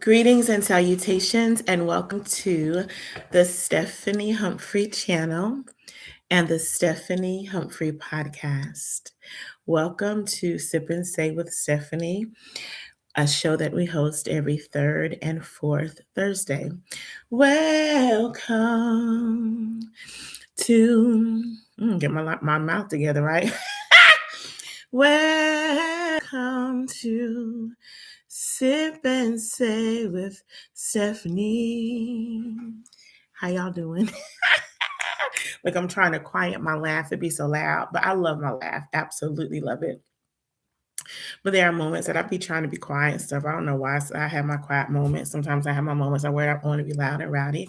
Greetings and salutations, and welcome to the Stephanie Humphrey channel and the Stephanie Humphrey podcast. Welcome to Sip and Say with Stephanie, a show that we host every third and fourth Thursday. Welcome to get my mouth together, right? Welcome to Sip and Say with Stephanie. How y'all doing? Like, I'm trying to quiet my laugh. It'd be so loud, but I love my laugh. Absolutely love it. But there are moments that I be trying to be quiet and stuff. I don't know why. So I have my quiet moments. Sometimes I have my moments where I want to be loud and rowdy.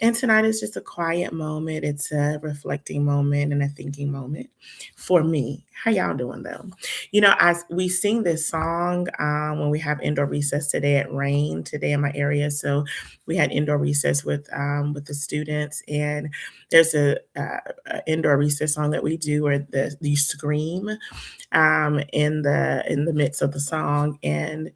And tonight is just a quiet moment. It's a reflecting moment and a thinking moment for me. How y'all doing though? We sing this song when we have indoor recess today at Rain today in my area. So we had indoor recess with the students, and there's a indoor recess song that we do where you scream in the midst of the song. And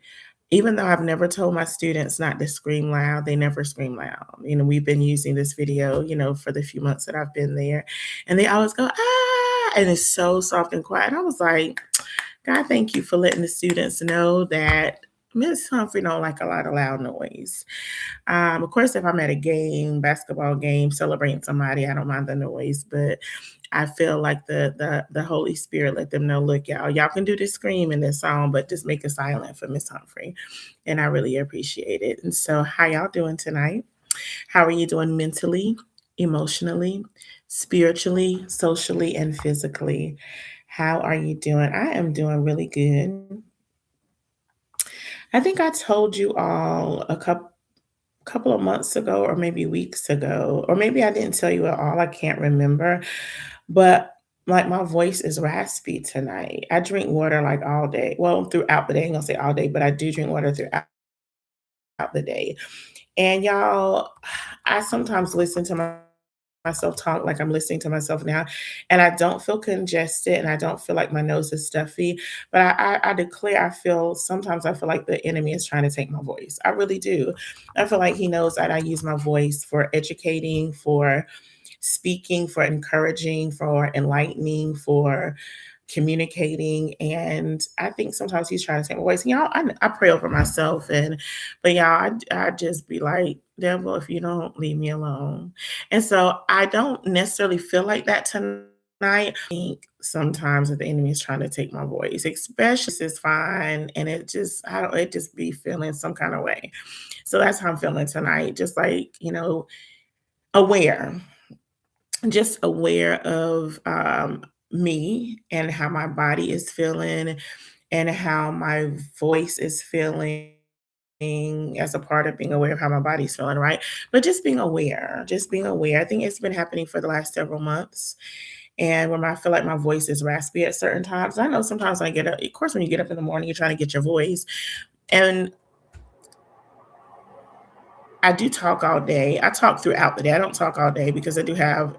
even though I've never told my students not to scream loud, they never scream loud. We've been using this video, for the few months that I've been there, and they always go, ah, and it's so soft and quiet. And I was like, God, thank you for letting the students know that Miss Humphrey don't like a lot of loud noise. Of course, if I'm at a game, basketball game, celebrating somebody, I don't mind the noise, but I feel like the Holy Spirit let them know, look, y'all can do the scream in this song, but just make it silent for Miss Humphrey. And I really appreciate it. And so how y'all doing tonight? How are you doing mentally, emotionally, spiritually, socially, and physically? How are you doing? I am doing really good. I think I told you all a couple of months ago, or maybe weeks ago, or maybe I didn't tell you at all. I can't remember. But like, my voice is raspy tonight. I drink water like all day. Well, throughout the day. I ain't gonna say all day, but I do drink water throughout the day. And y'all, I sometimes listen to myself talk like I'm listening to myself now, and I don't feel congested and I don't feel like my nose is stuffy. But I declare, sometimes I feel like the enemy is trying to take my voice. I really do. I feel like he knows that I use my voice for educating, for speaking, for encouraging, for enlightening, for communicating. And I think sometimes he's trying to take my voice. I pray over myself, but I just be like, devil, if you don't leave me alone. And so I don't necessarily feel like that tonight. I think sometimes that the enemy is trying to take my voice, especially if it's fine, and it just be feeling some kind of way. So that's how I'm feeling tonight. Just like, aware, just aware of me and how my body is feeling and how my voice is feeling as a part of being aware of how my body's feeling, right? But just being aware, just being aware. I think it's been happening for the last several months. And when I feel like my voice is raspy at certain times, I know sometimes when I get up, of course, when you get up in the morning, you're trying to get your voice. And I do talk all day. I talk throughout the day. I don't talk all day because I do have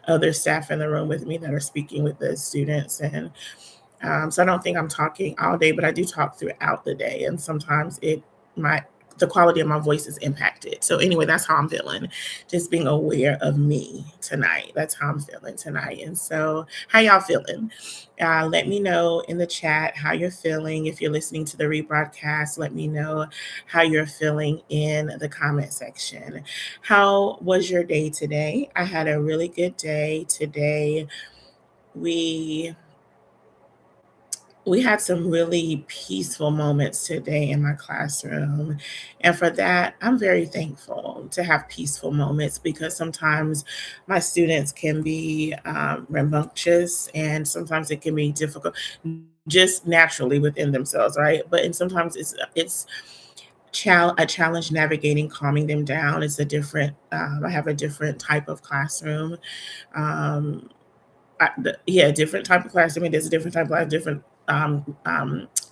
other staff in the room with me that are speaking with the students. And so I don't think I'm talking all day, but I do talk throughout the day. And sometimes the quality of my voice is impacted. So anyway, that's how I'm feeling. Just being aware of me tonight. That's how I'm feeling tonight. And so how y'all feeling? Let me know in the chat how you're feeling. If you're listening to the rebroadcast, let me know how you're feeling in the comment section. How was your day today? I had a really good day today. We had some really peaceful moments today in my classroom. And for that, I'm very thankful to have peaceful moments, because sometimes my students can be rambunctious, and sometimes it can be difficult just naturally within themselves, right? And sometimes it's a challenge navigating, calming them down. It's a different, I have a different type of classroom. Um, different type of class. I mean, there's a different type of different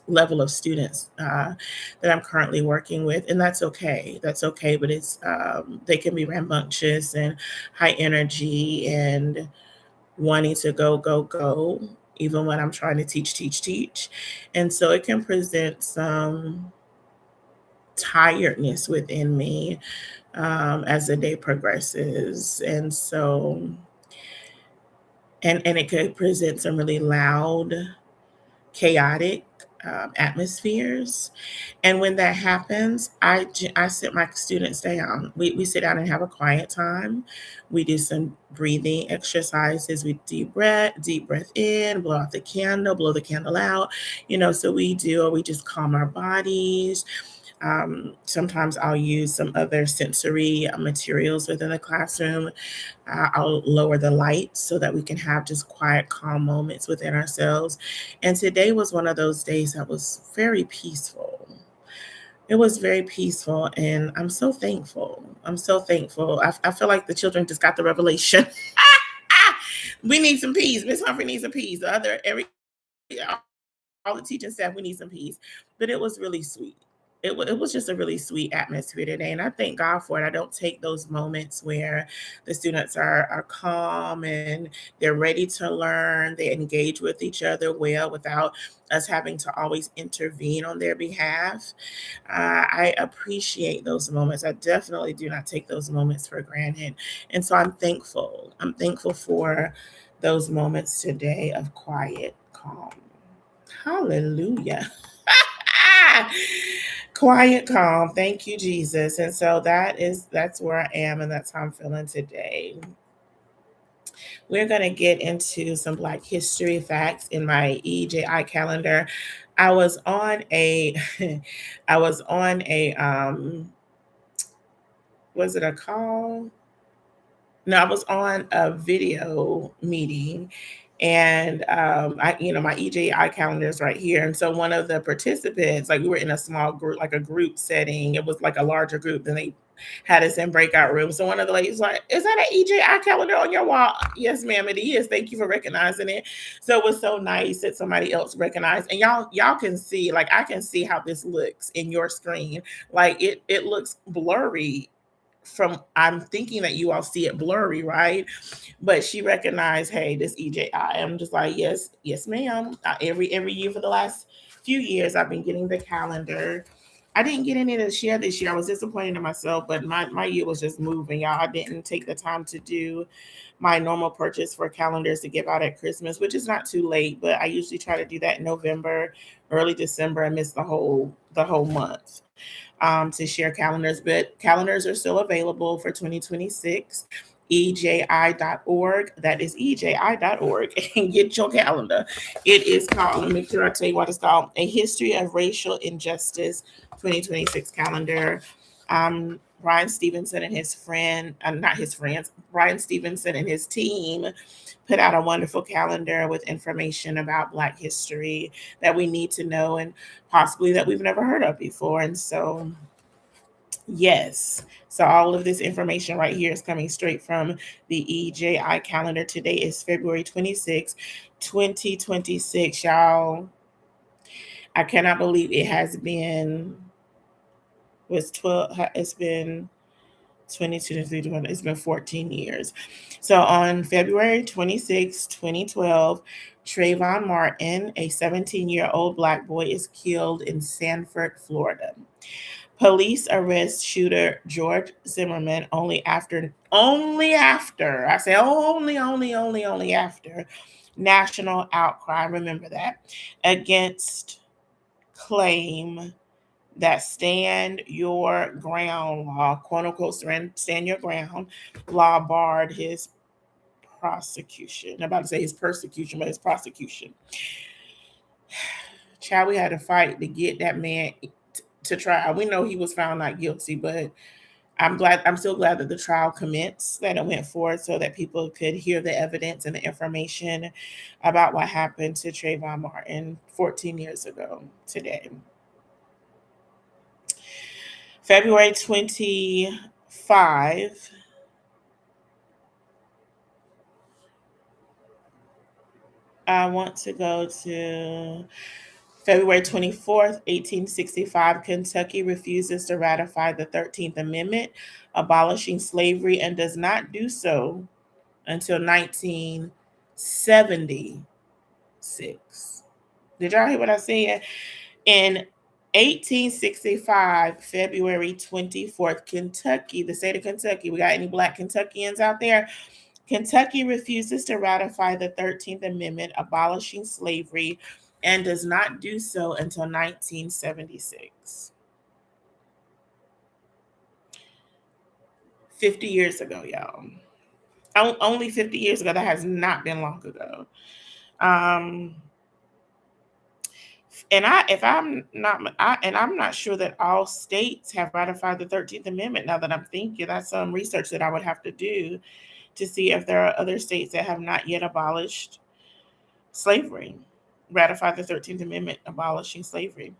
level of students that I'm currently working with, and that's okay. That's okay, but they can be rambunctious and high energy and wanting to go, even when I'm trying to teach. And so it can present some tiredness within me as the day progresses. And so, and it could present some really loud, chaotic atmospheres. And when that happens, I sit my students down. We sit down and have a quiet time. We do some breathing exercises. We deep breath in, blow out the candle, blow the candle out. So we just calm our bodies. Sometimes I'll use some other sensory materials within the classroom. I'll lower the lights so that we can have just quiet, calm moments within ourselves. And today was one of those days that was very peaceful. It was very peaceful, and I'm so thankful. I'm so thankful. I feel like the children just got the revelation. We need some peace. Miss Humphrey needs some peace. All the teaching staff, we need some peace. But it was really sweet. It was just a really sweet atmosphere today. And I thank God for it. I don't take those moments where the students are calm and they're ready to learn. They engage with each other well without us having to always intervene on their behalf. I appreciate those moments. I definitely do not take those moments for granted. And so I'm thankful. I'm thankful for those moments today of quiet, calm. Hallelujah. Quiet, calm. Thank you, Jesus. And so that's where I am, and that's how I'm feeling today. We're gonna get into some Black history facts in my EJI calendar. I was on a I was on a was it a call? No, I was on a video meeting, and my EJI calendar is right here. And so one of the participants, like we were in a small group, like a group setting. It was like a larger group than they had us in breakout rooms. So one of the ladies was like, "Is that an EJI calendar on your wall?" Yes, ma'am, it is. Thank you for recognizing it. So it was so nice that somebody else recognized. And y'all can see, like I can see how this looks in your screen. Like it looks blurry from I'm thinking that you all see it blurry, right? But she recognized, hey, this EJI. I'm just like, yes, ma'am. Every year for the last few years, I've been getting the calendar. I didn't get any this year. This year, I was disappointed in myself, but my year was just moving, y'all. I didn't take the time to do my normal purchase for calendars to give out at Christmas, which is not too late, but I usually try to do that in November, early December, and miss the whole month to share calendars. But calendars are still available for 2026. EJI.org. That is EJI.org. And get your calendar. It is called, let me make sure I tell you what it's called, A History of Racial Injustice 2026 calendar. Brian Stevenson and his friend, not his friends, Brian Stevenson and his team put out a wonderful calendar with information about Black history that we need to know and possibly that we've never heard of before. And so, yes. So all of this information right here is coming straight from the EJI calendar. Today is February 26, 2026. Y'all, I cannot believe it has been was 12 it's been 22 to 3 it's been 14 years. So on February 26, 2012, Trayvon Martin, a 17-year-old Black boy, is killed in Sanford, Florida. Police arrest shooter George Zimmerman only after, I say only after national outcry, remember that, against claim that stand your ground law, quote unquote, stand your ground law barred his prosecution. I'm about to say his persecution, but his prosecution. Child, we had to fight to get that man to trial. We know he was found not guilty, but I'm still glad that the trial commenced, that it went forward so that people could hear the evidence and the information about what happened to Trayvon Martin 14 years ago today. February 25. I want to go to February 24th, 1865. Kentucky refuses to ratify the 13th Amendment, abolishing slavery, and does not do so until 1976. Did y'all hear what I said? In 1865, February 24th, Kentucky, the state of Kentucky. We got any Black Kentuckians out there? Kentucky refuses to ratify the 13th Amendment abolishing slavery and does not do so until 1976. 50 years ago, y'all. Only 50 years ago. That has not been long ago. Um, and I'm not sure that all states have ratified the 13th Amendment. Now that I'm thinking, that's some research that I would have to do to see if there are other states that have not yet abolished slavery, ratified the 13th Amendment abolishing slavery.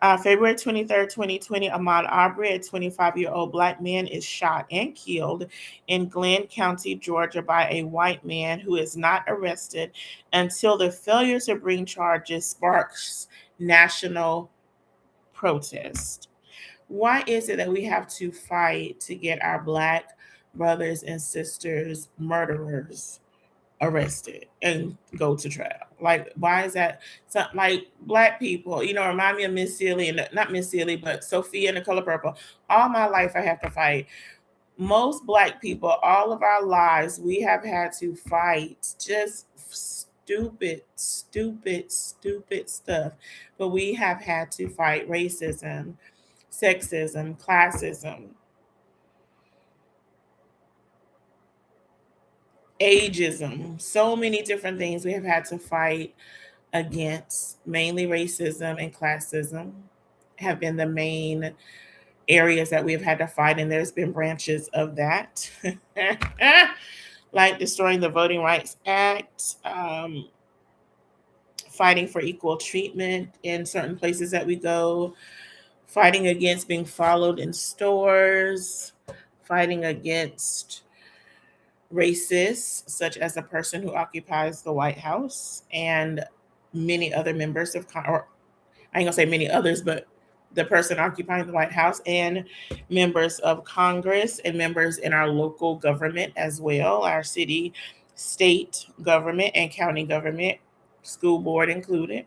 February 23rd, 2020, Ahmaud Arbery, a 25-year-old Black man, is shot and killed in Glenn County, Georgia, by a white man who is not arrested until the failure to bring charges sparks national protest. Why is it that we have to fight to get our Black brothers and sisters, murderers, arrested and go to trial? Like, why is that? Something like Black people, remind me of Miss Sealy, and not Miss Sealy, but Sophia in The Color Purple. All my life, I have to fight. Most Black people, all of our lives, we have had to fight just stupid stuff. But we have had to fight racism, sexism, classism, ageism, so many different things we have had to fight against. Mainly racism and classism have been the main areas that we have had to fight, and there's been branches of that. Like destroying the Voting Rights Act, fighting for equal treatment in certain places that we go, fighting against being followed in stores, fighting against racists, such as the person who occupies the White House and many other members of or I ain't gonna say many others, but the person occupying the White House and members of Congress and members in our local government as well, our city, state government, and county government, school board included.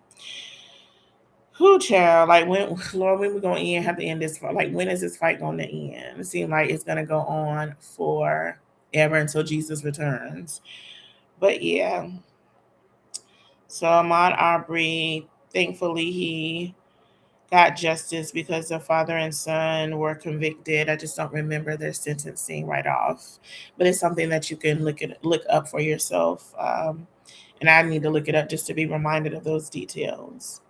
Who, child? Like, when, Lord, when we gonna have to end this? Like, when is this fight gonna end? It seems like it's gonna go on forever until Jesus returns. But yeah. So Ahmaud Arbery, thankfully, he got justice because the father and son were convicted. I just don't remember their sentencing right off, but it's something that you can look up for yourself. And I need to look it up just to be reminded of those details.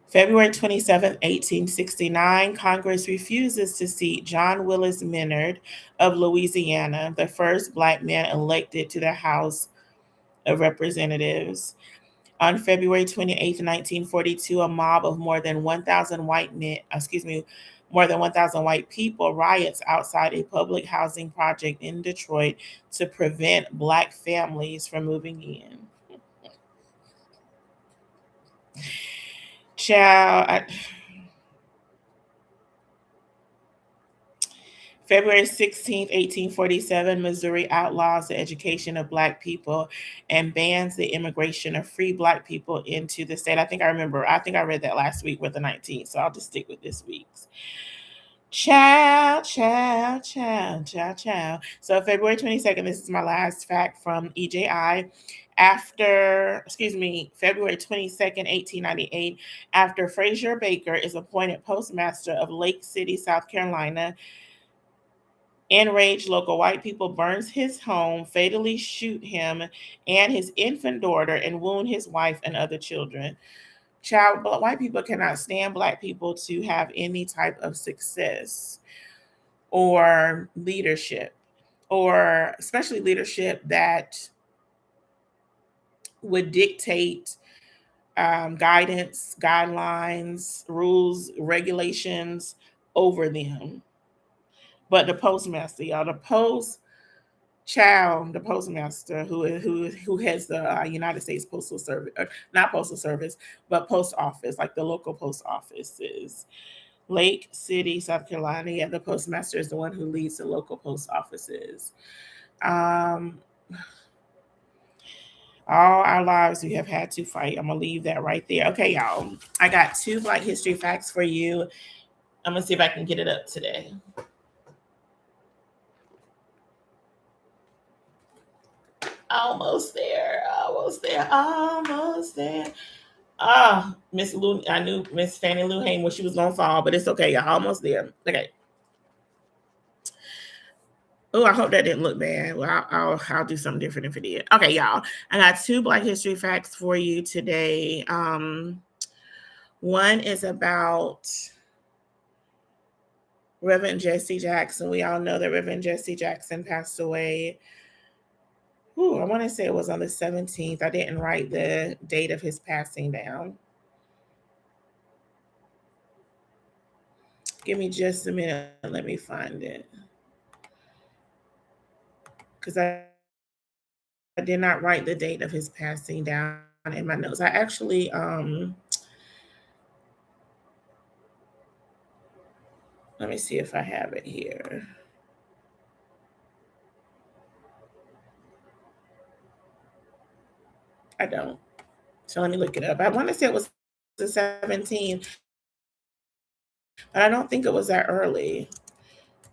February 27, 1869, Congress refuses to seat John Willis Minard of Louisiana, the first Black man elected to the House of Representatives. On February 28, 1942, a mob of more than 1,000 white people riots outside a public housing project in Detroit to prevent Black families from moving in. Child, February 16th, 1847, Missouri outlaws the education of Black people and bans the immigration of free Black people into the state. I think I read that last week with the 19th, so I'll just stick with this week's. Ciao. So February 22nd, this is my last fact from EJI. February 22nd, 1898, after Frazier Baker is appointed postmaster of Lake City, South Carolina, enraged local white people burns his home, fatally shoot him and his infant daughter, and wound his wife and other children. White people cannot stand Black people to have any type of success or leadership, or especially leadership that would dictate guidance, guidelines, rules, regulations over them. But the postmaster, y'all, the postmaster who heads the United States Postal Service, not Postal Service, but post office, like the local post offices. Lake City, South Carolina. Yeah, the postmaster is the one who leads the local post offices. All our lives we have had to fight. I'm gonna leave that right there. Okay, y'all. I got 2 Black history facts for you. I'm gonna see if I can get it up today. Almost there. Almost there. Almost there. Ah, Miss Lou. I knew Miss Fannie Lou Hain when she was gonna fall, but it's okay. Y'all almost there. Okay. Oh, I hope that didn't look bad. Well, I'll do something different if it did. Okay, y'all. I got 2 Black history facts for you today. One is about Reverend Jesse Jackson. We all know that Reverend Jesse Jackson passed away. Ooh, I want to say it was on the 17th. I didn't write the date of his passing down. Give me just a minute. Let me find it. Because I did not write the date of his passing down in my notes. I actually let me see if I have it here. I don't. So let me look it up. I want to say it was the 17th, but I don't think it was that early.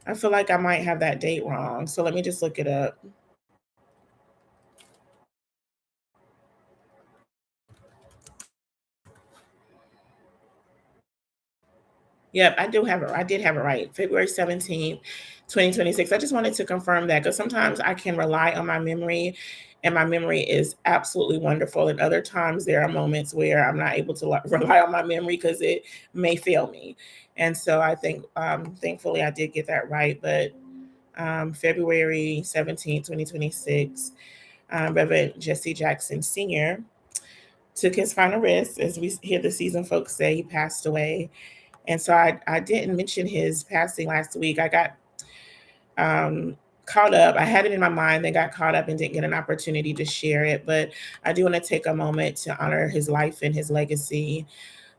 I feel like I might have that date wrong. So let me just look it up. Yep, I do have it. I did have it right. February 17th, 2026. I just wanted to confirm that because sometimes I can rely on my memory and my memory is absolutely wonderful. And other times there are moments where I'm not able to rely on my memory because it may fail me. And so I think, thankfully, I did get that right. But February 17th, 2026, Reverend Jesse Jackson Sr. took his final rest. As we hear the season folks say, he passed away. And so I didn't mention his passing last week. I got caught up. I had it in my mind, then got caught up and didn't get an opportunity to share it. But I do want to take a moment to honor his life and his legacy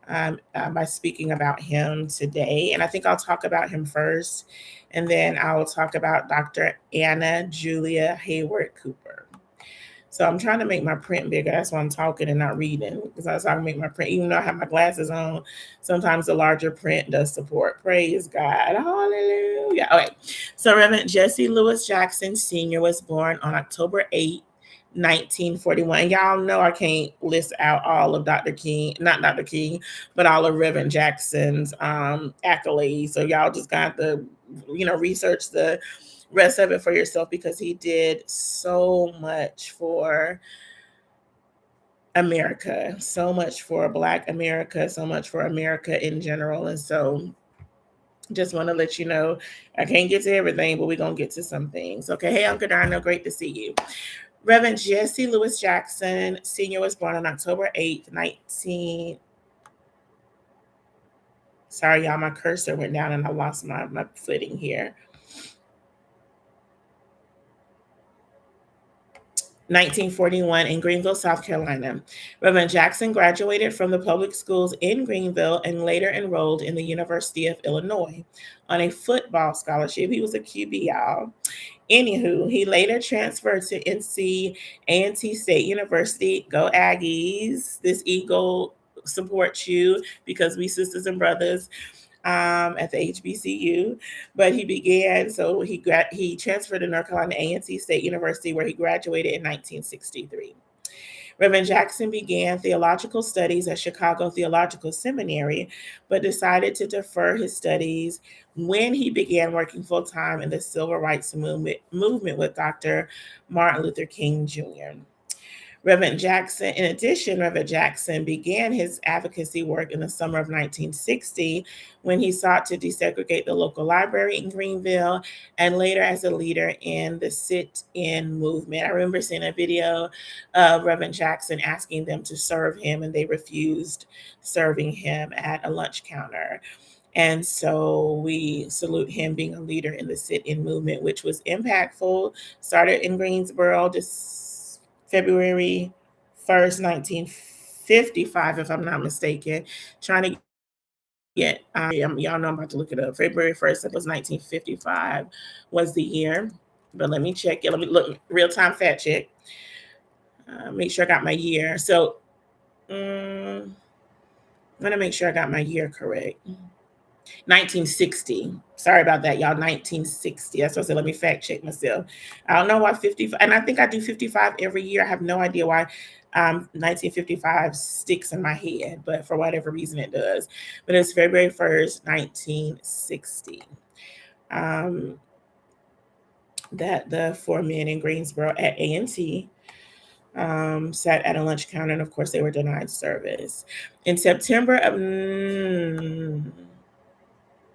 by speaking about him today. And I think I'll talk about him first, and then I'll talk about Dr. Anna Julia Hayward Cooper. So I'm trying to make my print bigger. That's why I'm talking and not reading, because that's how I make my print. Even though I have my glasses on, sometimes the larger print does support. Praise God. Hallelujah. Okay. So Reverend Jesse Lewis Jackson Sr. was born on October 8th, 1941. Y'all know I can't list out all of Dr. King, not Dr. King, but all of Reverend Jackson's accolades. So y'all just got to, research the rest of it for yourself because he did so much for America, so much for Black America, so much for America in general. And so just want to let you know, I can't get to everything, but we're going to get to some things. Okay. Hey, Uncle Darno, great to see you. Reverend Jesse Lewis Jackson Sr. was born on October 8th, 19... Sorry, y'all, my cursor went down and I lost my footing here. 1941 in Greenville, South Carolina. Reverend Jackson graduated from the public schools in Greenville and later enrolled in the University of Illinois on a football scholarship. He was a QB, y'all. Anywho, he later transferred to NC A&T State University. Go Aggies. This Eagle supports you because we sisters and brothers. At the HBCU, but he transferred to North Carolina A&T State University, where he graduated in 1963. Reverend Jackson began theological studies at Chicago Theological Seminary, but decided to defer his studies when he began working full-time in the civil rights movement with Dr. Martin Luther King Jr. Reverend Jackson began his advocacy work in the summer of 1960 when he sought to desegregate the local library in Greenville, and later as a leader in the sit-in movement. I remember seeing a video of Reverend Jackson asking them to serve him, and they refused serving him at a lunch counter. And so we salute him being a leader in the sit-in movement, which was impactful, started in Greensboro, February 1st, 1955, if I'm not mistaken, trying to get, y'all know I'm about to look it up. February 1st, it was 1955 was the year, but let me check it. Let me look, real-time fact check. Make sure I got my year. So I'm going to make sure I got my year correct. 1960. Sorry about that, y'all. 1960. That's what I said. Let me fact check myself. I don't know why 55, and I think I do 55 every year. I have no idea why 1955 sticks in my head, but for whatever reason it does. But it's February 1st, 1960. That the four men in Greensboro at A&T sat at a lunch counter, and of course they were denied service. In September of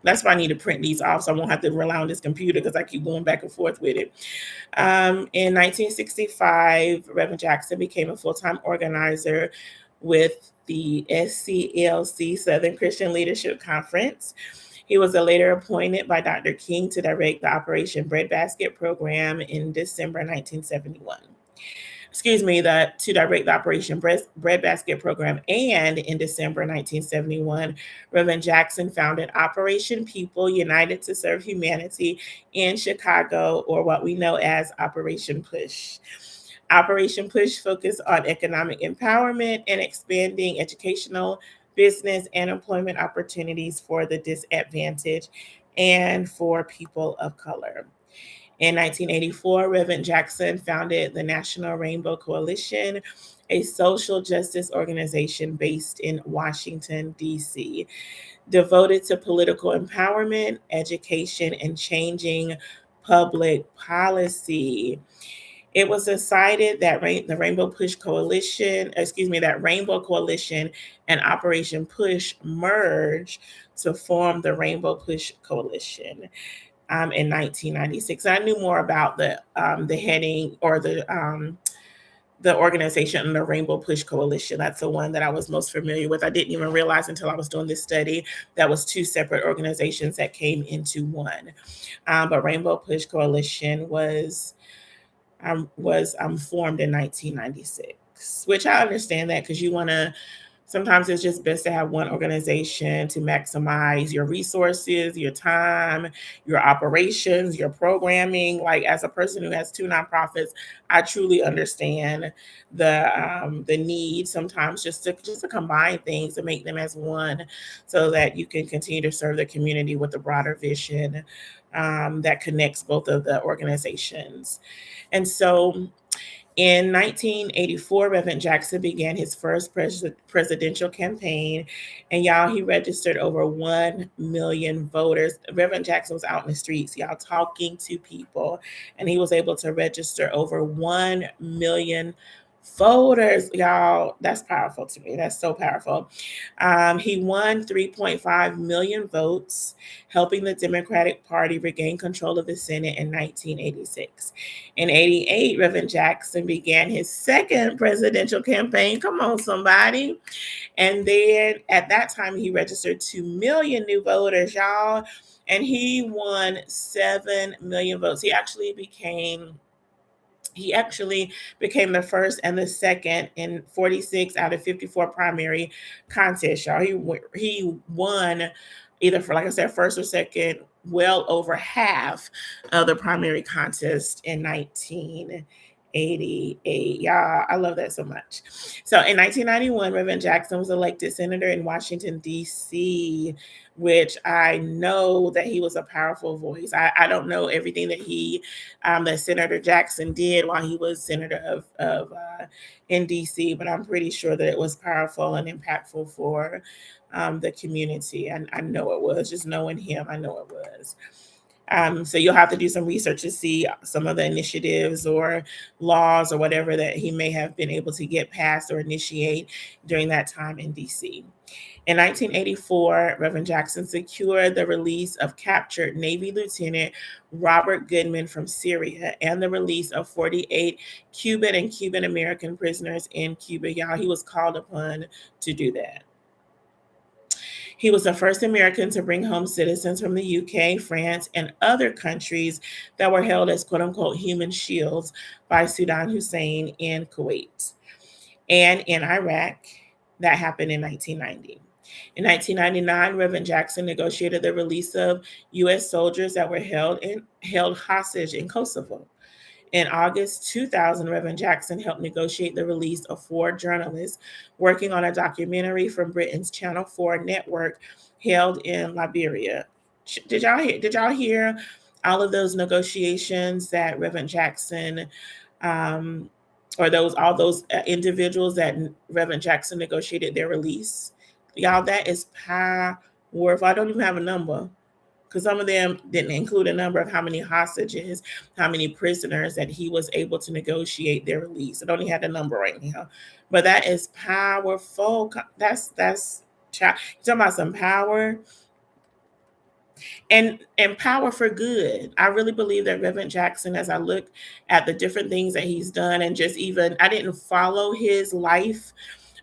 that's why I need to print these off so I won't have to rely on this computer because I keep going back and forth with it. In 1965, Reverend Jackson became a full-time organizer with the SCLC, Southern Christian Leadership Conference. He was later appointed by Dr. King to direct the Operation Breadbasket program in December 1971. To direct the Operation Breadbasket program. And in December 1971, Reverend Jackson founded Operation People United to Serve Humanity in Chicago, or what we know as Operation Push. Operation Push focused on economic empowerment and expanding educational, business, and employment opportunities for the disadvantaged and for people of color. In 1984, Reverend Jackson founded the National Rainbow Coalition, a social justice organization based in Washington, D.C., devoted to political empowerment, education, and changing public policy. It was decided that the Rainbow Coalition and Operation Push merge to form the Rainbow Push Coalition. In 1996. I knew more about the heading or the organization and the Rainbow Push Coalition. That's the one that I was most familiar with. I didn't even realize until I was doing this study that was two separate organizations that came into one. But Rainbow Push Coalition was formed in 1996, which I understand that because you want to. Sometimes it's just best to have one organization to maximize your resources, your time, your operations, your programming. Like as a person who has two nonprofits, I truly understand the need sometimes just to combine things and make them as one, so that you can continue to serve the community with a broader vision that connects both of the organizations. And so in 1984, Reverend Jackson began his first presidential campaign, and y'all, he registered over 1 million voters. Reverend Jackson was out in the streets, y'all, talking to people, and he was able to register over 1 million voters, y'all. That's powerful to me. That's so powerful. He won 3.5 million votes, helping the Democratic Party regain control of the Senate in 1986. In 88, Reverend Jackson began his second presidential campaign. Come on, somebody. And then at that time, he registered 2 million new voters, y'all, and he won 7 million votes. He actually became the first and the second in 46 out of 54 primary contests, y'all. He won either for, like I said, first or second, well over half of the primary contest in 1988. Y'all, I love that so much. So in 1991, Reverend Jackson was elected senator in Washington, D.C., which I know that he was a powerful voice. I don't know everything that Senator Jackson did while he was senator of in D.C., but I'm pretty sure that it was powerful and impactful for the community. I know it was. Just knowing him, I know it was. So you'll have to do some research to see some of the initiatives or laws or whatever that he may have been able to get passed or initiate during that time in D.C. In 1984, Reverend Jackson secured the release of captured Navy Lieutenant Robert Goodman from Syria and the release of 48 Cuban and Cuban American prisoners in Cuba. Y'all, he was called upon to do that. He was the first American to bring home citizens from the UK, France, and other countries that were held as quote-unquote human shields by Saddam Hussein in Kuwait. And in Iraq, that happened in 1990. In 1999, Reverend Jackson negotiated the release of U.S. soldiers that were held hostage in Kosovo. In August 2000, Reverend Jackson helped negotiate the release of 4 journalists working on a documentary from Britain's Channel 4 network held in Liberia. Did y'all hear all of those negotiations that Reverend Jackson um, or all those individuals that Reverend Jackson negotiated their release? Y'all, that is powerful. I don't even have a number because some of them didn't include a number of how many hostages, how many prisoners that he was able to negotiate their release. I don't even have the number right now, but that is powerful. That's you're talking about some power and power for good. I really believe that Reverend Jackson, as I look at the different things that he's done, and just even I didn't follow his life,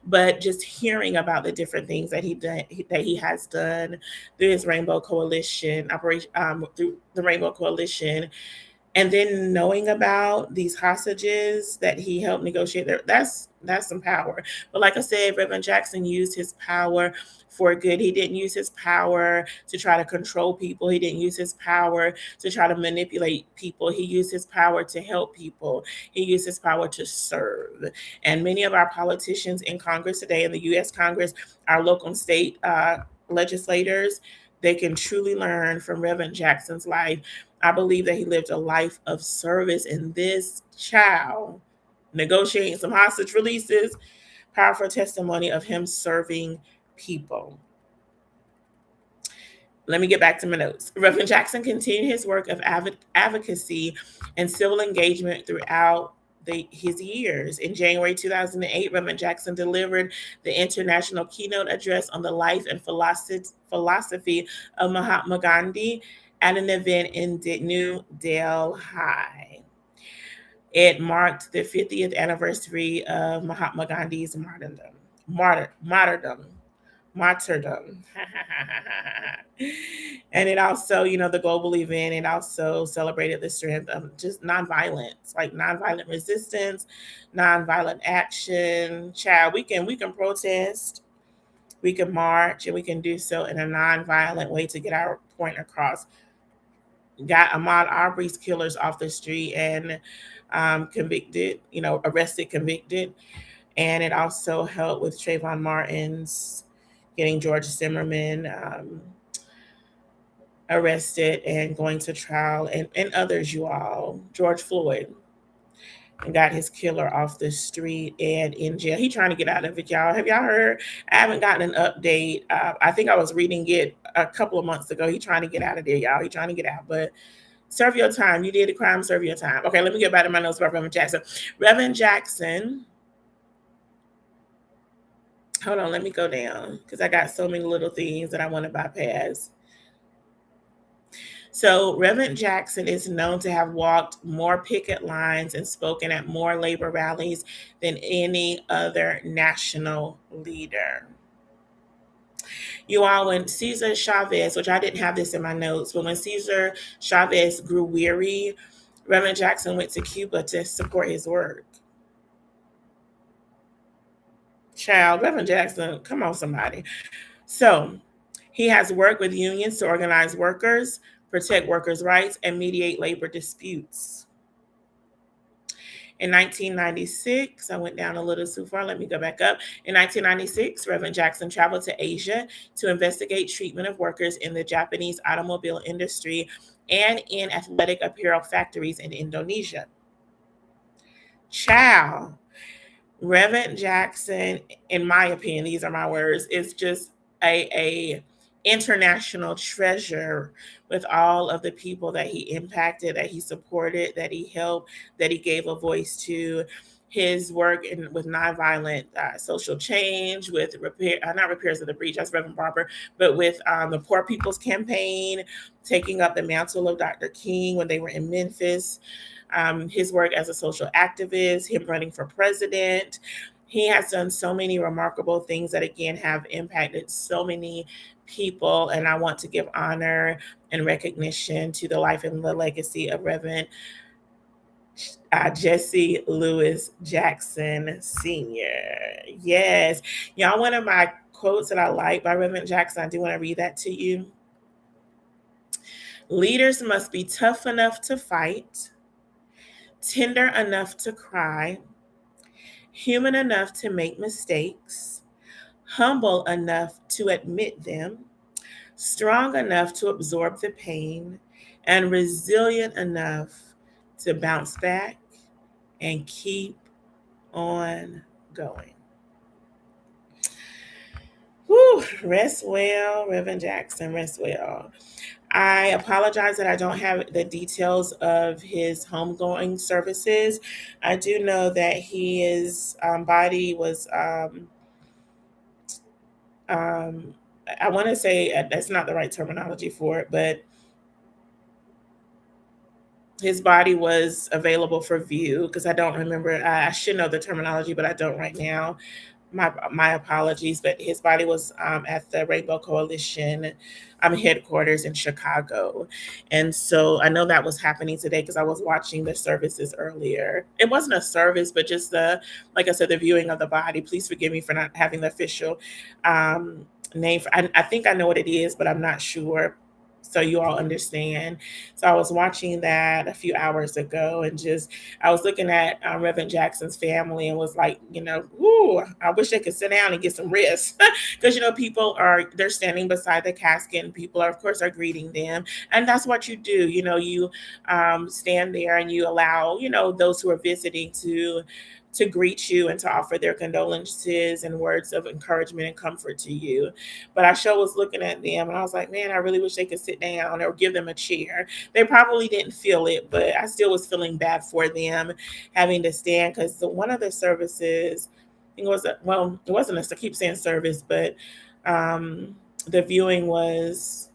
but just hearing about the different things that he has done through his Rainbow Coalition operation, through the Rainbow Coalition, and then knowing about these hostages that he helped negotiate there, that's some power. But like I said, Reverend Jackson used his power for good. He didn't use his power to try to control people. He didn't use his power to try to manipulate people. He used his power to help people. He used his power to serve. And many of our politicians in Congress today, in the U.S. Congress, our local and state legislators, they can truly learn from Reverend Jackson's life. I believe that he lived a life of service, and this child negotiating some hostage releases, powerful testimony of him serving people. Let me get back to my notes. Reverend Jackson continued his work of advocacy and civil engagement throughout his years. In January 2008, Reverend Jackson delivered the international keynote address on the life and philosophy of Mahatma Gandhi at an event in New Delhi. It marked the 50th anniversary of Mahatma Gandhi's martyrdom. And it also, the global event, it also celebrated the strength of just nonviolence, like nonviolent resistance, nonviolent action. Child, we can protest, we can march, and we can do so in a nonviolent way to get our point across. Got Ahmaud Arbery's killers off the street and convicted, arrested, convicted. And it also helped with Trayvon Martin's getting George Zimmerman arrested and going to trial, and others, you all. George Floyd, and got his killer off the street and in jail. He trying to get out of it, y'all. Have y'all heard? I haven't gotten an update. I think I was reading it a couple of months ago. He trying to get out of there, y'all. He trying to get out, but serve your time. You did a crime, serve your time. Okay, let me get back to my notes about Reverend Jackson. Reverend Jackson. Hold on, let me go down because I got so many little things that I want to bypass. So Reverend Jackson is known to have walked more picket lines and spoken at more labor rallies than any other national leader. You all, when Cesar Chavez, which I didn't have this in my notes, but when Cesar Chavez grew weary, Reverend Jackson went to Cuba to support his work. Child, Reverend Jackson, come on, somebody. So he has worked with unions to organize workers, protect workers' rights, and mediate labor disputes. In 1996, I went down a little too far. Let me go back up. In 1996, Reverend Jackson traveled to Asia to investigate treatment of workers in the Japanese automobile industry and in athletic apparel factories in Indonesia. Child, Reverend Jackson, in my opinion, these are my words, is just a international treasure with all of the people that he impacted, that he supported, that he helped, that he gave a voice to. His work with nonviolent social change, with not repairs of the breach, that's Reverend Barber, but with the Poor People's Campaign, taking up the mantle of Dr. King when they were in Memphis. His work as a social activist, him running for president. He has done so many remarkable things that, again, have impacted so many people. And I want to give honor and recognition to the life and the legacy of Reverend Jesse Louis Jackson Sr. Yes. Y'all, one of my quotes that I like by Reverend Jackson, I do want to read that to you. Leaders must be tough enough to fight, tender enough to cry, human enough to make mistakes, humble enough to admit them, strong enough to absorb the pain, and resilient enough to bounce back and keep on going. Whew, rest well, Reverend Jackson, rest well. I apologize that I don't have the details of his homegoing services. I do know that his body was, um, I want to say that's not the right terminology for it, but his body was available for view because I don't remember. I should know the terminology, but I don't right now. My apologies, but his body was at the Rainbow Coalition headquarters in Chicago, and so I know that was happening today because I was watching the services earlier. It wasn't a service, but just the, like I said, the viewing of the body. Please forgive me for not having the official um, name. I think I know what it is, but I'm not sure. So you all understand. So I was watching that a few hours ago, and just I was looking at Reverend Jackson's family and was like, ooh, I wish they could sit down and get some rest because people they're standing beside the casket, and people are, of course, are greeting them, and that's what you do. You stand there and you allow those who are visiting to greet you and to offer their condolences and words of encouragement and comfort to you. But I sure was looking at them and I was like, man, I really wish they could sit down or give them a chair. They probably didn't feel it, but I still was feeling bad for them having to stand because one of the services, I think it was, well, it wasn't I keep saying service, but um, the viewing was,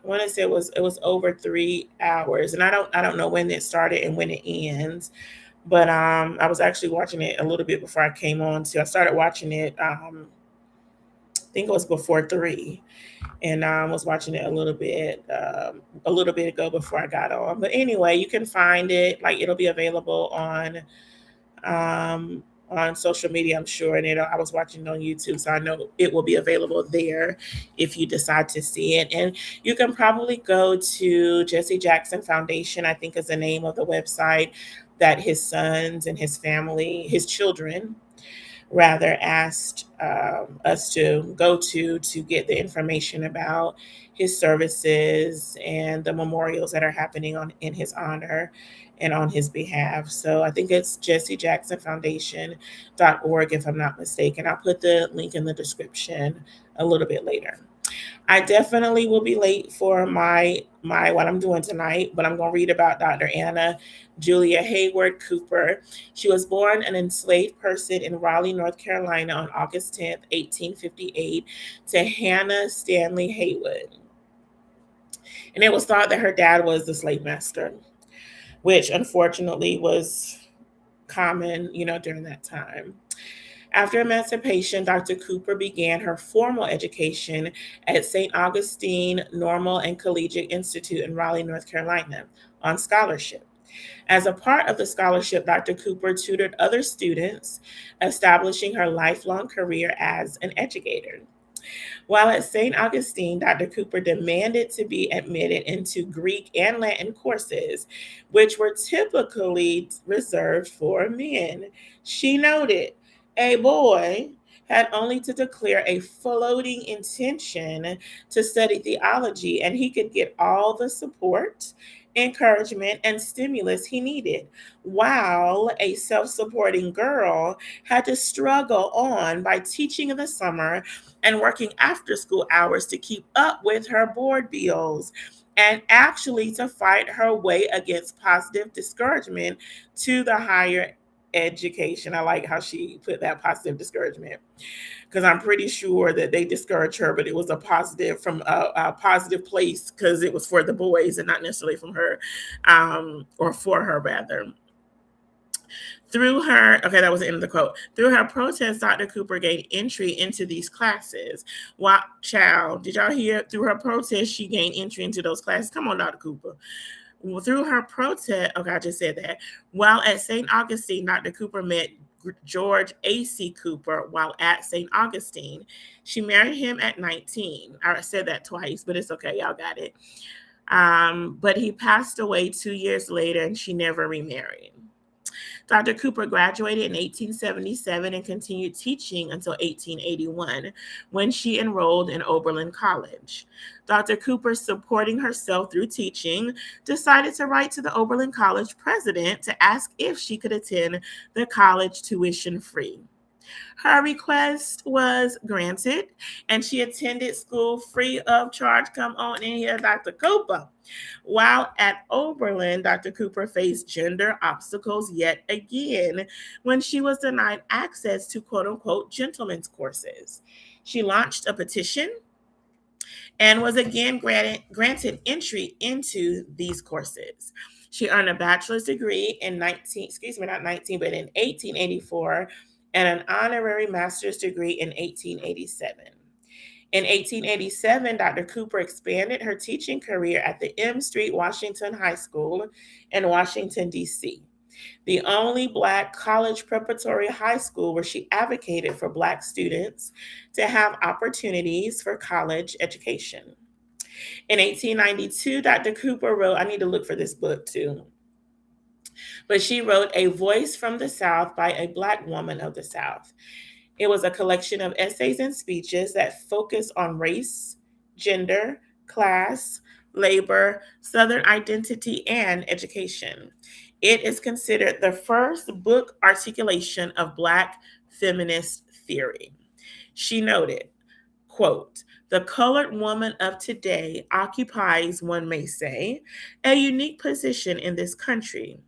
I want to say it was over 3 hours, and I don't know when it started and when it ends, but I was actually watching it a little bit before I came on. So I started watching it. I think it was before 3, and was watching it a little bit ago before I got on. But anyway, you can find it. Like it'll be available um, on social media, I'm sure, and I was watching it on YouTube, so I know it will be available there if you decide to see it. And you can probably go to Jesse Jackson Foundation, I think is the name of the website that his sons and his family, his children rather, asked us to go to get the information about his services and the memorials that are happening in his honor and on his behalf. So I think it's jessejacksonfoundation.org if I'm not mistaken. I'll put the link in the description a little bit later. I definitely will be late for my what I'm doing tonight, but I'm going to read about Dr. Anna Julia Hayward Cooper. She was born an enslaved person in Raleigh, North Carolina on August 10th, 1858, to Hannah Stanley Haywood. And it was thought that her dad was the slave master, which unfortunately was common, during that time. After emancipation, Dr. Cooper began her formal education at St. Augustine Normal and Collegiate Institute in Raleigh, North Carolina, on scholarship. As a part of the scholarship, Dr. Cooper tutored other students, establishing her lifelong career as an educator. While at St. Augustine, Dr. Cooper demanded to be admitted into Greek and Latin courses, which were typically reserved for men. She noted a boy had only to declare a floating intention to study theology, and he could get all the support, encouragement, and stimulus he needed, while a self supporting girl had to struggle on by teaching in the summer and working after school hours to keep up with her board bills and actually to fight her way against positive discouragement to the higher education. I like how she put that positive discouragement because I'm pretty sure that they discouraged her, but it was a positive from a positive place because it was for the boys and not necessarily from her or for her rather. That was the end of the quote. Through her protest, Dr. Cooper gained entry into these classes. Wow, child, did y'all hear? Through her protest, she gained entry into those classes. Come on, Dr. Cooper. Through her protest, okay, I just said that. While at St. Augustine, Dr. Cooper met George A.C. Cooper while at St. Augustine. She married him at 19. I said that twice, but it's okay. Y'all got it. But he passed away 2 years later and she never remarried. Dr. Cooper graduated in 1877 and continued teaching until 1881, when she enrolled in Oberlin College. Dr. Cooper, supporting herself through teaching, decided to write to the Oberlin College president to ask if she could attend the college tuition free. Her request was granted, and she attended school free of charge. Come on in here, Dr. Cooper. While at Oberlin, Dr. Cooper faced gender obstacles yet again when she was denied access to quote unquote gentlemen's courses. She launched a petition and was again granted entry into these courses. She earned a bachelor's degree in 1884 and an honorary master's degree in 1887. In 1887, Dr. Cooper expanded her teaching career at the M Street Washington High School in Washington, D.C., the only Black college preparatory high school where she advocated for Black students to have opportunities for college education. In 1892, Dr. Cooper wrote, I need to look for this book too, but she wrote A Voice from the South by a Black Woman of the South. It was a collection of essays and speeches that focus on race, gender, class, labor, Southern identity, and education. It is considered the first book articulation of Black feminist theory. She noted, quote, the colored woman of today occupies, one may say, a unique position in this country,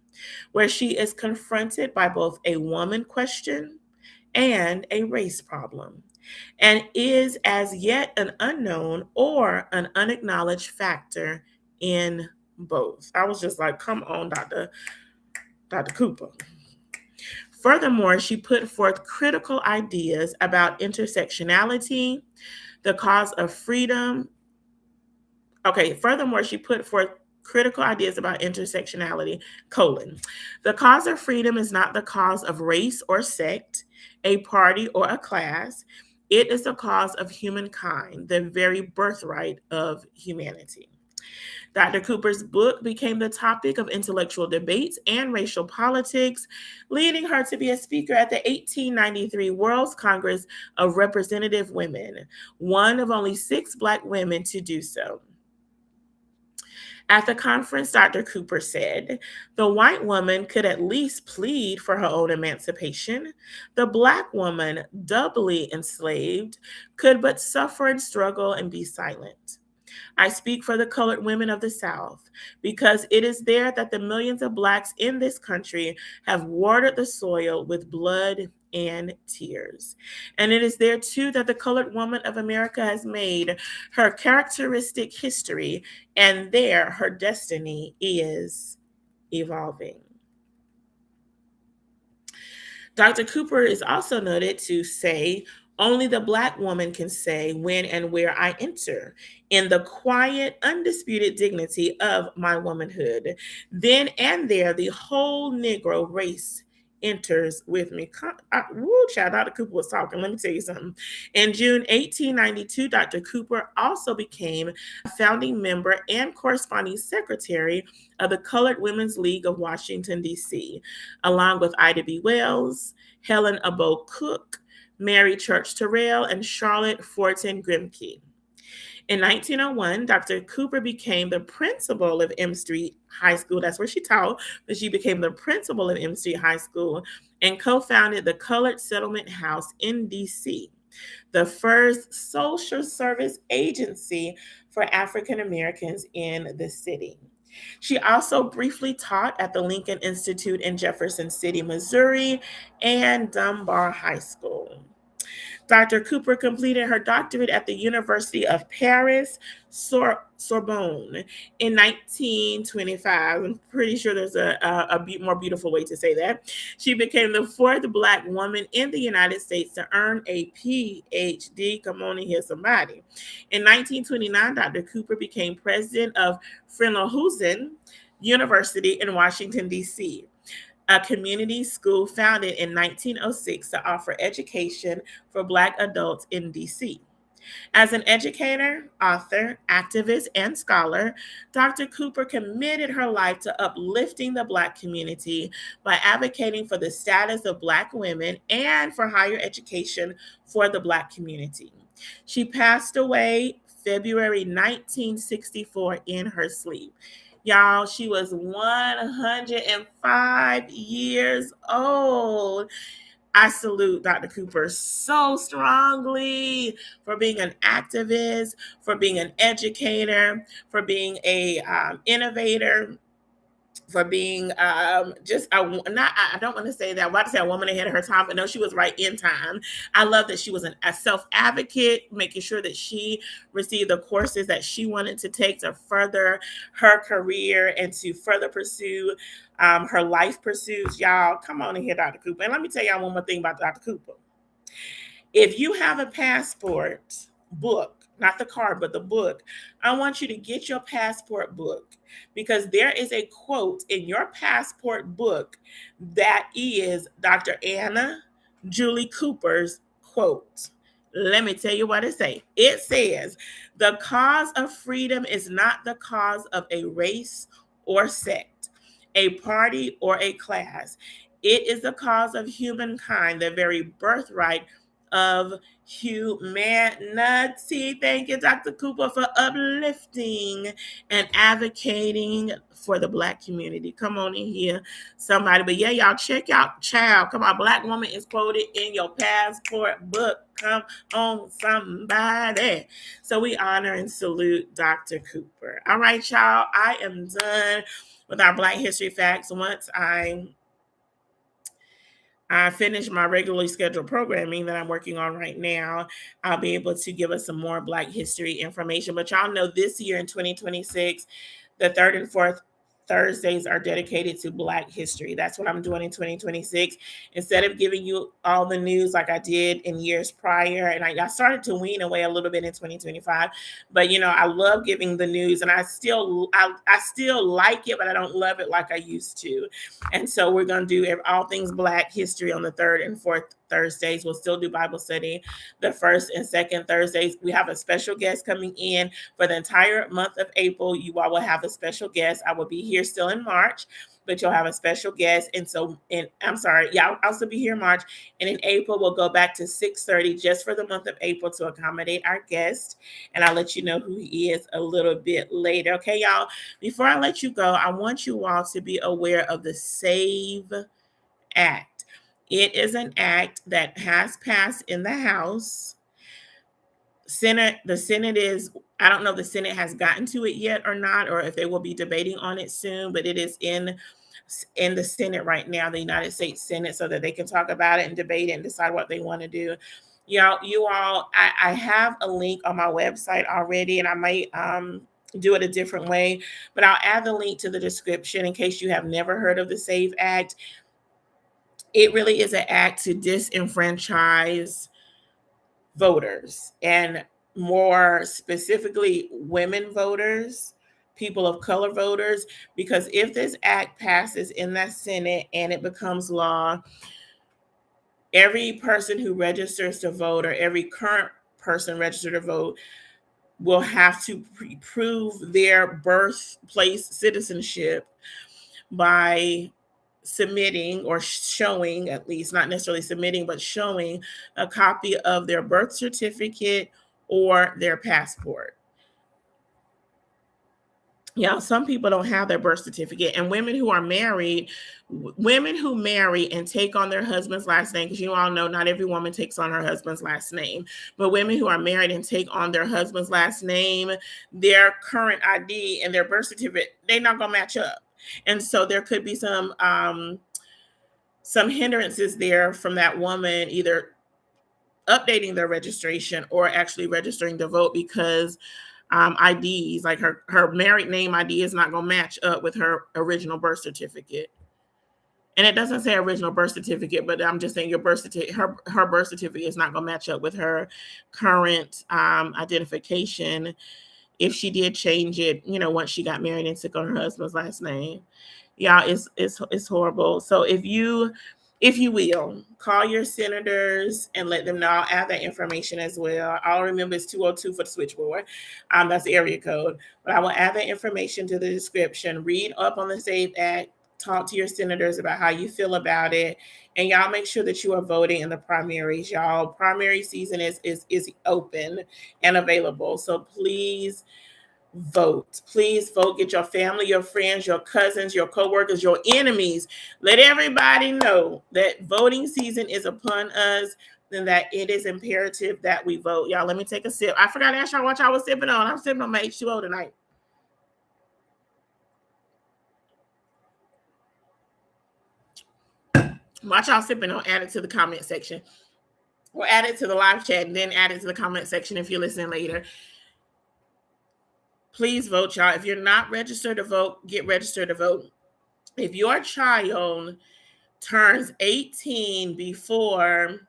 where she is confronted by both a woman question and a race problem, and is as yet an unknown or an unacknowledged factor in both. I was just like, come on, Dr. Cooper. Furthermore, she put forth critical ideas about intersectionality, the cause of freedom. Furthermore, she put forth critical ideas about intersectionality, the cause of freedom is not the cause of race or sect, a party or a class. It is the cause of humankind, the very birthright of humanity. Dr. Cooper's book became the topic of intellectual debates and racial politics, leading her to be a speaker at the 1893 World's Congress of Representative Women, one of only 6 Black women to do so. At the conference, Dr. Cooper said, the white woman could at least plead for her own emancipation. The Black woman, doubly enslaved, could but suffer and struggle and be silent. I speak for the colored women of the South because it is there that the millions of Blacks in this country have watered the soil with blood and tears. And it is there too that the colored woman of America has made her characteristic history, and there her destiny is evolving. Dr. Cooper is also noted to say, only the Black woman can say when and where I enter, in the quiet, undisputed dignity of my womanhood. Then and there, the whole Negro race enters with me. Child, Dr. Cooper was talking. Let me tell you something. In June 1892, Dr. Cooper also became a founding member and corresponding secretary of the Colored Women's League of Washington, D.C., along with Ida B. Wells, Helen Abo Cook, Mary Church Terrell, and Charlotte Fortin Grimke. In 1901, Dr. Cooper became the principal of M Street High School. That's where she taught, but she became the principal of M Street High School and co-founded the Colored Settlement House in D.C., the first social service agency for African Americans in the city. She also briefly taught at the Lincoln Institute in Jefferson City, Missouri, and Dunbar High School. Dr. Cooper completed her doctorate at the University of Paris, Sorbonne, in 1925. I'm pretty sure there's a more beautiful way to say that. She became the 4th Black woman in the United States to earn a PhD. Come on in here, somebody. In 1929, Dr. Cooper became president of Frelinghuysen University in Washington, D.C., a community school founded in 1906 to offer education for Black adults in D.C. As an educator, author, activist, and scholar, Dr. Cooper committed her life to uplifting the Black community by advocating for the status of Black women and for higher education for the Black community. She passed away February 1964 in her sleep. Y'all, she was 105 years old. I salute Dr. Cooper so strongly for being an activist, for being an educator, for being a innovator, for being just a, not. I don't want to say that. I want to say a woman ahead of her time, but no, she was right in time. I love that she was a self advocate, making sure that she received the courses that she wanted to take to further her career and to further pursue her life pursuits. Y'all, come on in here, Dr. Cooper. And let me tell y'all one more thing about Dr. Cooper. If you have a passport book, not the card, but the book, I want you to get your passport book because there is a quote in your passport book that is Dr. Anna Julie Cooper's quote. Let me tell you what it says. It says, "The cause of freedom is not the cause of a race or sect, a party or a class. It is the cause of humankind, the very birthright of humanity." Thank you, Dr. Cooper, for uplifting and advocating for the Black community. Come on in here, somebody. But yeah, y'all check out Child. Come on, Black woman is quoted in your passport book. Come on, somebody. So we honor and salute Dr. Cooper. All right, y'all. I am done with our Black History Facts. Once I finish my regularly scheduled programming that I'm working on right now, I'll be able to give us some more Black history information. But y'all know this year in 2026, the third and fourth Thursdays are dedicated to Black history. That's what I'm doing in 2026. Instead of giving you all the news like I did in years prior, and I started to wean away a little bit in 2025, but I love giving the news, and I still like it, but I don't love it like I used to. And so we're going to do all things Black history on the third and fourth Thursdays. We'll still do Bible study the first and second Thursdays. We have a special guest coming in for the entire month of April. You all will have a special guest. I will be here still in March, but you'll have a special guest. And so, I'll also be here in March. And in April, we'll go back to 6:30 just for the month of April to accommodate our guest. And I'll let you know who he is a little bit later. Okay, y'all? Before I let you go, I want you all to be aware of the SAVE Act. It is an act that has passed in the House. The Senate is, I don't know if the Senate has gotten to it yet or not, or if they will be debating on it soon, but it is in the Senate right now, the United States Senate, so that they can talk about it and debate it and decide what they want to do. You all, I have a link on my website already, and I might do it a different way, but I'll add the link to the description in case you have never heard of the SAVE Act. It really is an act to disenfranchise voters, and more specifically women voters, people of color voters, because if this act passes in that Senate and it becomes law, every person who registers to vote, or every current person registered to vote, will have to prove their birthplace citizenship by submitting or showing, at least not necessarily submitting, but showing a copy of their birth certificate or their passport. Some people don't have their birth certificate, and women who marry and take on their husband's last name, because you all know not every woman takes on her husband's last name, but women who are married and take on their husband's last name, their current ID and their birth certificate, they're not gonna match up. And so there could be some hindrances there from that woman either updating their registration or actually registering to vote, because IDs, like her married name ID, is not going to match up with her original birth certificate. And it doesn't say original birth certificate, but I'm just saying your birth certificate, her birth certificate is not going to match up with her current identification if she did change it, once she got married and took on her husband's last name. Yeah, it's horrible. So if you if you will, call your senators and let them know. I'll add that information as well. I'll remember it's 202 for the switchboard. That's the area code. But I will add that information to the description. Read up on the SAVE Act. Talk to your senators about how you feel about it. And y'all make sure that you are voting in the primaries. Y'all, primary season is open and available. So please vote. Please vote. Get your family, your friends, your cousins, your coworkers, your enemies. Let everybody know that voting season is upon us and that it is imperative that we vote. Y'all, let me take a sip. I forgot to ask y'all what y'all was sipping on. I'm sipping on my H2O tonight. Watch y'all sipping on. Add it to the comment section. Or add it to the live chat and then add it to the comment section if you're listening later. Please vote, y'all. If you're not registered to vote, get registered to vote. If your child turns 18 before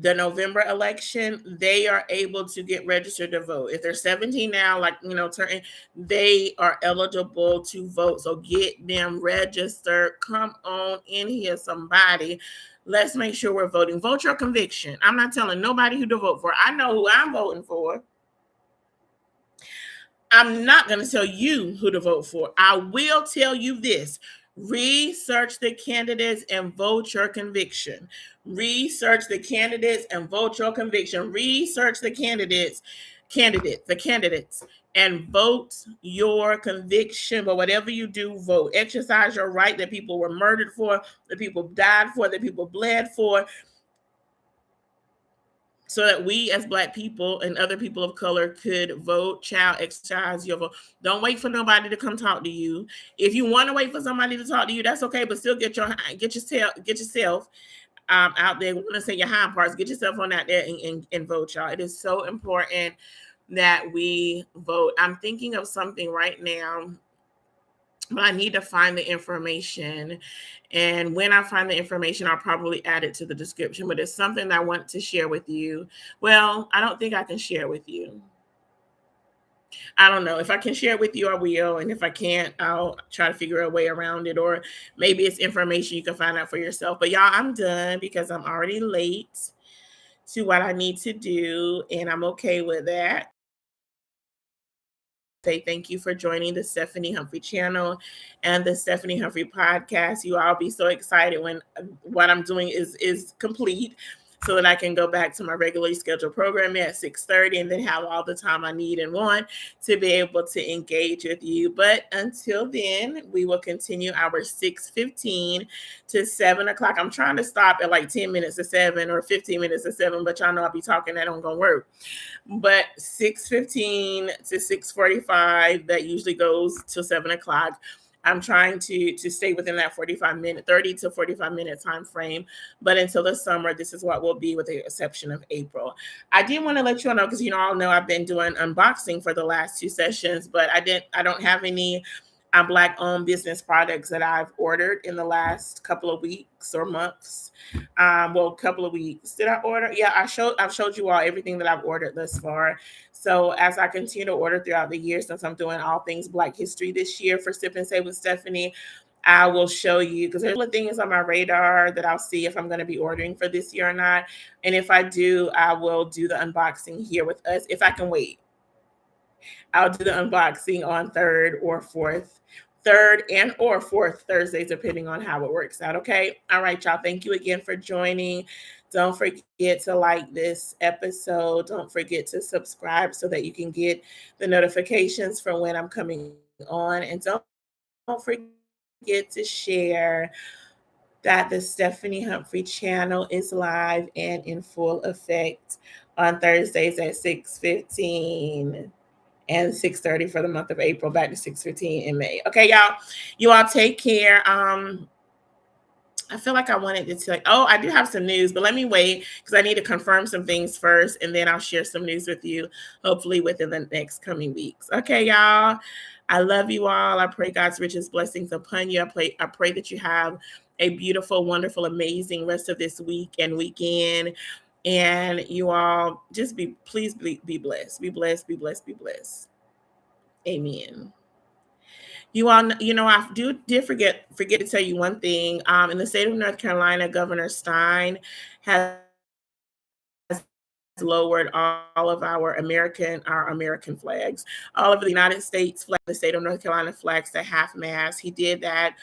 the November election, they are able to get registered to vote. If they're 17 now, they are eligible to vote. So get them registered. Come on in here, somebody. Let's make sure we're voting. Vote your conviction. I'm not telling nobody who to vote for. I know who I'm voting for. I'm not going to tell you who to vote for. I will tell you this. Research the candidates and vote your conviction. Research the candidates and vote your conviction. Research the candidates, and vote your conviction. But whatever you do, vote. Exercise your right that people were murdered for, that people died for, that people bled for, so that we as Black people and other people of color could vote. Child, exercise your vote. Don't wait for nobody to come talk to you. If you want to wait for somebody to talk to you, that's okay, but still get yourself out there. We want to say your hind parts. Get yourself on out there and vote, y'all. It is so important that we vote. I'm thinking of something right now, but I need to find the information. And when I find the information, I'll probably add it to the description. But it's something that I want to share with you. Well, I don't think I can share it with you. I don't know. If I can share it with you, I will. And if I can't, I'll try to figure a way around it. Or maybe it's information you can find out for yourself. But y'all, I'm done because I'm already late to what I need to do. And I'm okay with that. Say thank you for joining the Stephanie Humphrey channel and the Stephanie Humphrey podcast. You all be so excited when what I'm doing is complete, so that I can go back to my regularly scheduled programming at 6:30 and then have all the time I need and want to be able to engage with you. But until then, we will continue our 6:15 to 7 o'clock. I'm trying to stop at like 10 minutes to 7 or 15 minutes to 7, but y'all know I'll be talking, that ain't gonna work. But 6:15 to 6:45, that usually goes till 7 o'clock. I'm trying to stay within that 30 to 45 minute time frame. But until the summer, this is what will be, with the exception of April. I did want to let you all know, because all know I've been doing unboxing for the last 2 sessions, but I don't have any Black owned business products that I've ordered in the last couple of weeks or months. Couple of weeks. Did I order? Yeah, I've showed you all everything that I've ordered thus far. So as I continue to order throughout the year, since I'm doing all things Black history this year for Sip and Save with Stephanie, I will show you, because there's things on my radar that I'll see if I'm going to be ordering for this year or not. And if I do, I will do the unboxing here with us if I can wait. I'll do the unboxing on third and or fourth Thursdays, depending on how it works out. Okay. All right, y'all. Thank you again for joining. Don't forget to like this episode. Don't forget to subscribe so that you can get the notifications for when I'm coming on. And don't forget to share that the Stephanie Humphrey channel is live and in full effect on Thursdays at 6:15. And 6:30 for the month of April, back to 6:15 in May. Okay, y'all. You all take care. I feel like I wanted to tell you, I do have some news, but let me wait, because I need to confirm some things first, and then I'll share some news with you, hopefully within the next coming weeks. Okay, y'all. I love you all. I pray God's richest blessings upon you. I pray that you have a beautiful, wonderful, amazing rest of this week and weekend. And you all just please be blessed. Be blessed, be blessed, be blessed. Amen. You all, I did forget to tell you one thing. In the state of North Carolina, Governor Stein has lowered all of our American flags, all of the United States flag, the state of North Carolina flags to half mast. He did that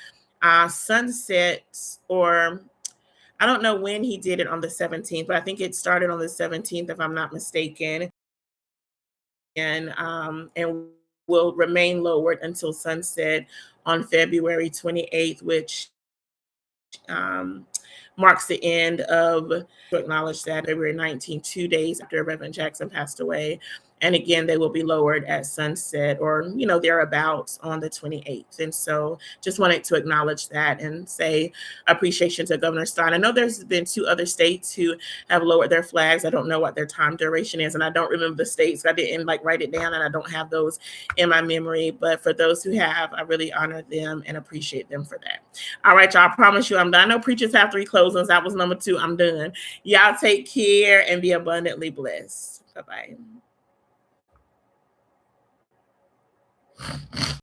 sunsets, or I don't know when he did it on the 17th, but I think it started on the 17th, if I'm not mistaken, and will remain lowered until sunset on February 28th, which um, marks the end of, to acknowledge that, February 19th, 2 days after Reverend Jackson passed away. And again, they will be lowered at sunset, or, thereabouts on the 28th. And so just wanted to acknowledge that and say appreciation to Governor Stein. I know there's been two other states who have lowered their flags. I don't know what their time duration is, and I don't remember the states. I didn't write it down, and I don't have those in my memory. But for those who have, I really honor them and appreciate them for that. All right, y'all. I promise you I'm done. I know preachers have 3 closings. That was number 2. I'm done. Y'all take care and be abundantly blessed. Bye-bye.